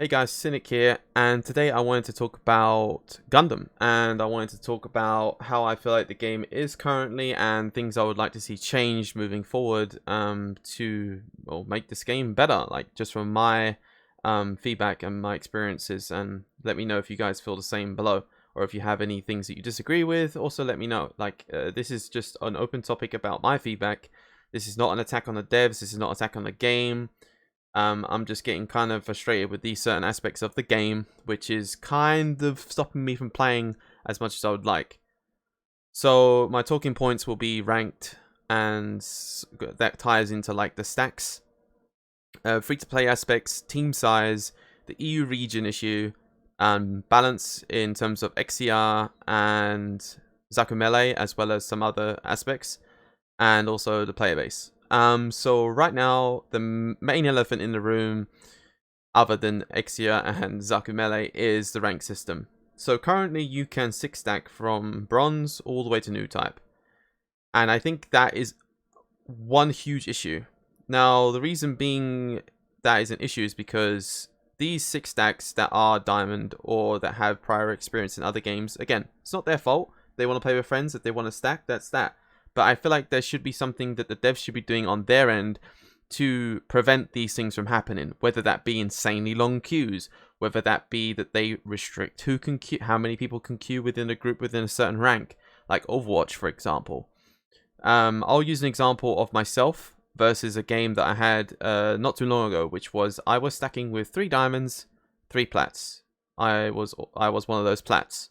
Hey guys, Cynic here, and today I wanted to talk about Gundam, and I wanted to talk about how I feel like the game is currently and things I would like to see changed moving forward to make this game better, like just from my feedback and my experiences, and let me know if you guys feel the same below, or if you have any things that you disagree with, also let me know. This is just an open topic about my feedback. This is not an attack on the devs, this is not an attack on the game. I'm just getting kind of frustrated with these certain aspects of the game, which is kind of stopping me from playing as much as I would like. So my talking points will be ranked, and that ties into like the stacks, free-to-play aspects, team size, the EU region issue, balance in terms of XCR and Zaku Melee, as well as some other aspects, and also the player base. So right now, the main elephant in the room, other than Exia and Zaku Melee, is the rank system. So currently, you can 6-stack from Bronze all the way to New Type. And I think that is one huge issue. Now, the reason being that is an issue is because these 6-stacks that are Diamond or that have prior experience in other games, again, it's not their fault. They want to play with friends. If they want to stack, that's that. But I feel like there should be something that the devs should be doing on their end to prevent these things from happening. Whether that be insanely long queues, whether that be that they restrict who can queue, how many people can queue within a group within a certain rank, like Overwatch, for example. I'll use an example of myself versus a game that I had not too long ago, which was I was stacking with 3 diamonds, 3 plats. I was one of those plats,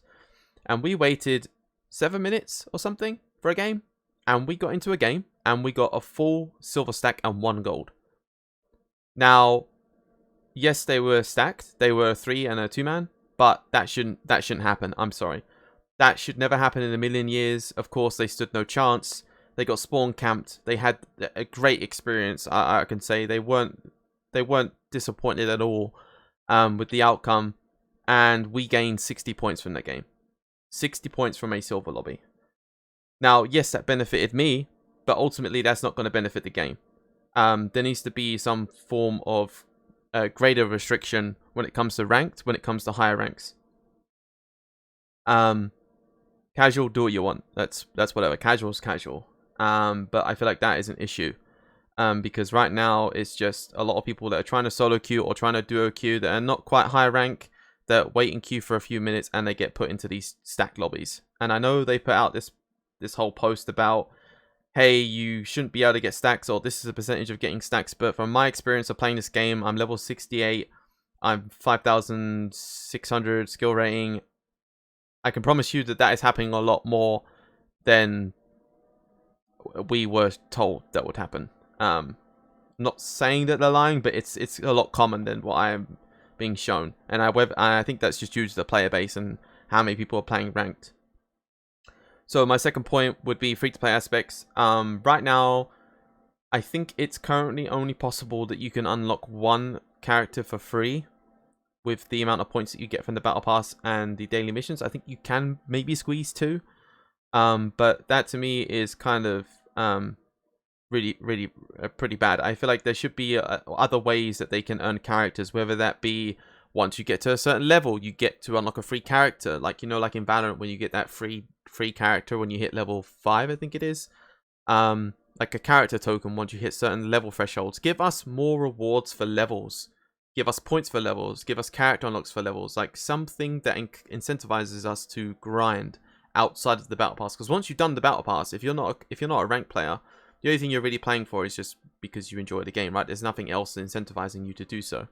and we waited 7 minutes or something for a game. And we got into a game, and we got a full silver stack and 1 gold. Now, yes, they were stacked. They were a 3 and a 2-man, but that shouldn't happen. I'm sorry, that should never happen in a million years. Of course, they stood no chance. They got spawn camped. They had a great experience. I can say they weren't disappointed at all with the outcome, and we gained 60 points from that game. 60 points from a silver lobby. Now, yes, that benefited me, but ultimately that's not going to benefit the game. There needs to be some form of greater restriction when it comes to ranked, when it comes to higher ranks. Casual, do what you want. That's whatever. Casual's casual. But I feel like that is an issue. Because right now it's just a lot of people that are trying to solo queue or trying to duo queue that are not quite high rank, that wait in queue for a few minutes and they get put into these stacked lobbies. And I know they put out this whole post about, hey, you shouldn't be able to get stacks, or this is a percentage of getting stacks, but from my experience of playing this game, I'm level 68, I'm 5,600 skill rating. I can promise you that that is happening a lot more than we were told that would happen. Not saying that they're lying, but it's a lot common than what I am being shown, and I think that's just due to the player base and how many people are playing ranked. So my second point would be free-to-play aspects. Right now, I think it's currently only possible that you can unlock 1 character for free with the amount of points that you get from the Battle Pass and the daily missions. I think you can maybe squeeze 2. But that to me is kind of really pretty bad. I feel like there should be other ways that they can earn characters, whether that be once you get to a certain level, you get to unlock a free character. Like, like in Valorant, when you get that free character when you hit level 5, I think it is. Like a character token once you hit certain level thresholds. Give us more rewards for levels. Give us points for levels. Give us character unlocks for levels. Like something that incentivizes us to grind outside of the Battle Pass. Because once you've done the Battle Pass, if you're not a ranked player, the only thing you're really playing for is just because you enjoy the game, right? There's nothing else incentivizing you to do so.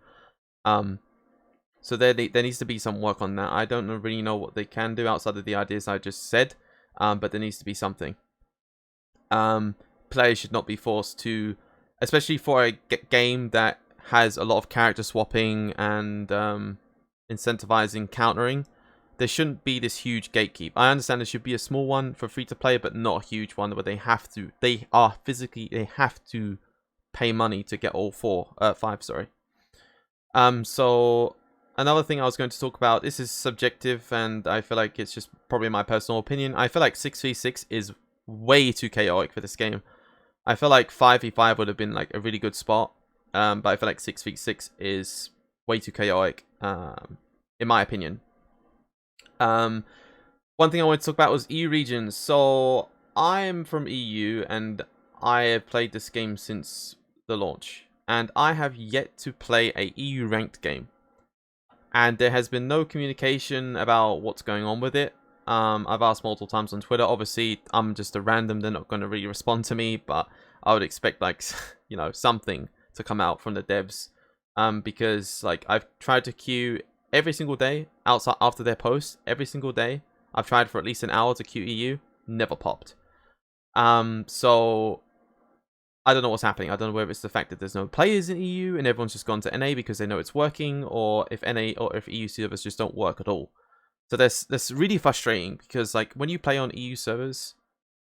So there needs to be some work on that. I don't really know what they can do outside of the ideas I just said, but there needs to be something. Players should not be forced to, especially for a game that has a lot of character swapping and incentivizing countering. There shouldn't be this huge gatekeep. I understand there should be a small one for free to play, but not a huge one where they have to pay money to get all 5, sorry. So another thing I was going to talk about, this is subjective, and I feel like it's just probably my personal opinion. I feel like 6v6 is way too chaotic for this game. I feel like 5v5 would have been like a really good spot, but I feel like 6v6 is way too chaotic, in my opinion. One thing I wanted to talk about was EU regions. So I'm from EU, and I have played this game since the launch, and I have yet to play a EU ranked game. And there has been no communication about what's going on with it. I've asked multiple times on Twitter. Obviously, I'm just a random. They're not going to really respond to me, but I would expect, like, you know, something to come out from the devs. Because, like, I've tried to queue every single day outside after their post. Every single day, I've tried for at least an hour to queue EU. Never popped. So I don't know what's happening. I don't know whether it's the fact that there's no players in EU and everyone's just gone to NA because they know it's working, or if NA or if EU servers just don't work at all. So that's really frustrating because, like, when you play on EU servers,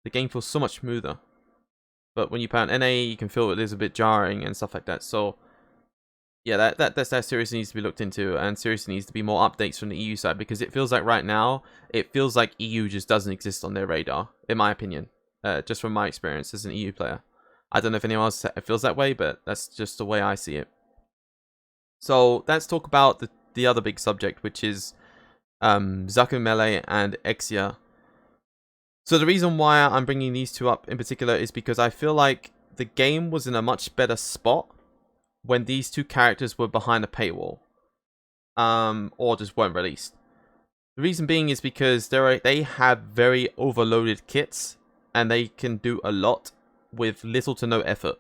the game feels so much smoother. But when you play on NA, you can feel it is a bit jarring and stuff like that. So yeah, that seriously needs to be looked into, and seriously needs to be more updates from the EU side, because it feels like right now, it feels like EU just doesn't exist on their radar, in my opinion. Just from my experience as an EU player. I don't know if anyone else feels that way, but that's just the way I see it. So let's talk about the other big subject, which is Zaku Melee and Exia. So the reason why I'm bringing these two up in particular is because I feel like the game was in a much better spot when these two characters were behind a paywall, or just weren't released. The reason being is because they have very overloaded kits, and they can do a lot with little to no effort.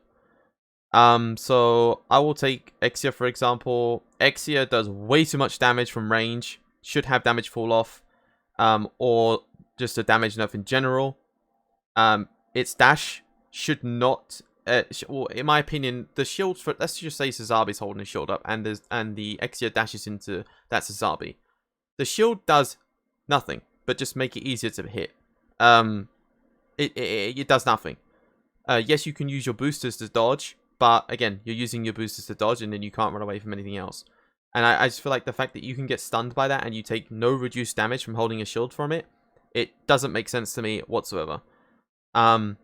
So I will take Exia for example. Exia does way too much damage from range, should have damage fall off, or just a damage nerf in general. Its dash should not, well, in my opinion, the shield for, let's just say Sazabi's holding his shield up, and the Exia dashes into that Sazabi. The shield does nothing, but just make it easier to hit. It does nothing. Yes, you can use your boosters to dodge, but again, you're using your boosters to dodge, and then you can't run away from anything else. And I just feel like the fact that you can get stunned by that and you take no reduced damage from holding a shield from it, it doesn't make sense to me whatsoever. That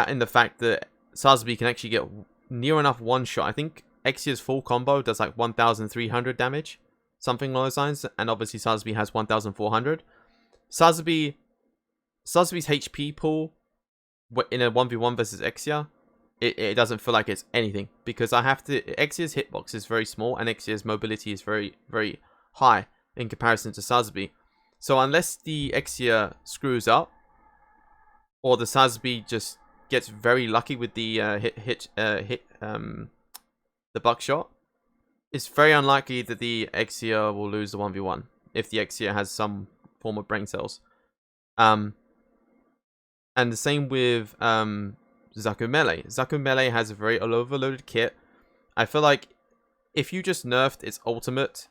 and the fact that Sazabi can actually get near enough one shot. I think Exia's full combo does like 1,300 damage, something along those lines, and obviously Sazabi has 1,400. Sazabi's HP pool in a 1v1 versus Exia, it doesn't feel like it's anything, because Exia's hitbox is very small and Exia's mobility is very, very high in comparison to Sazabi. So unless the Exia screws up, or the Sazabi just gets very lucky with the the buckshot, it's very unlikely that the Exia will lose the 1v1 if the Exia has some form of brain cells. And the same with Zaku Melee. Zaku Melee has a very overloaded kit. I feel like if you just nerfed its ultimate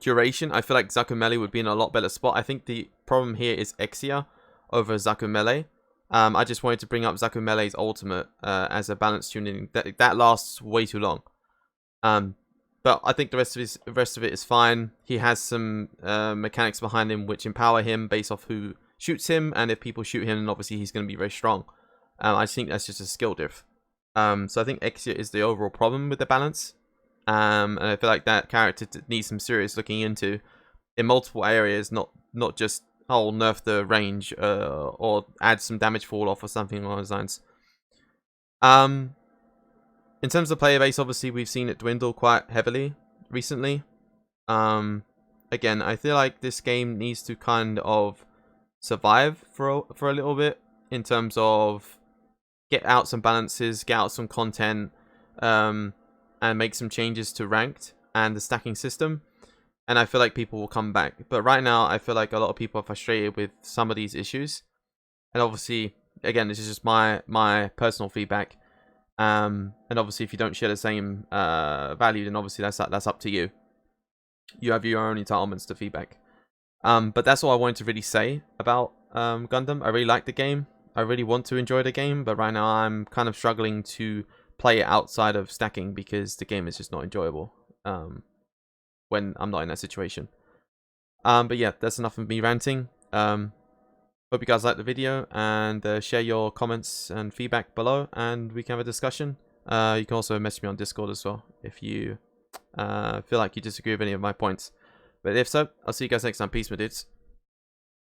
duration, I feel like Zaku Melee would be in a lot better spot. I think the problem here is Exia over Zaku Melee. I just wanted to bring up Zaku Melee's ultimate as a balance tuning. That lasts way too long. But I think the rest of it is fine. He has some mechanics behind him which empower him based off who shoots him, and if people shoot him, then obviously he's going to be very strong. I think that's just a skill diff. So I think Exia is the overall problem with the balance. And I feel like that character needs some serious looking into in multiple areas, not just, oh, nerf the range or add some damage fall off or something along those lines. In terms of player base, obviously we've seen it dwindle quite heavily recently. Again, I feel like this game needs to kind of survive for a little bit in terms of get out some balances, get out some content, and make some changes to ranked and the stacking system, and I feel like people will come back. But right now, I feel like a lot of people are frustrated with some of these issues, and obviously, again, this is just my personal feedback. And obviously, if you don't share the same value, then obviously that's up to you. You have your own entitlements to feedback. But that's all I wanted to really say about Gundam. I really like the game. I really want to enjoy the game, but right now I'm kind of struggling to play it outside of stacking because the game is just not enjoyable when I'm not in that situation. But yeah, that's enough of me ranting. Hope you guys liked the video, and share your comments and feedback below, and we can have a discussion. You can also message me on Discord as well if you feel like you disagree with any of my points. But if so, I'll see you guys next time. Peace, my dudes.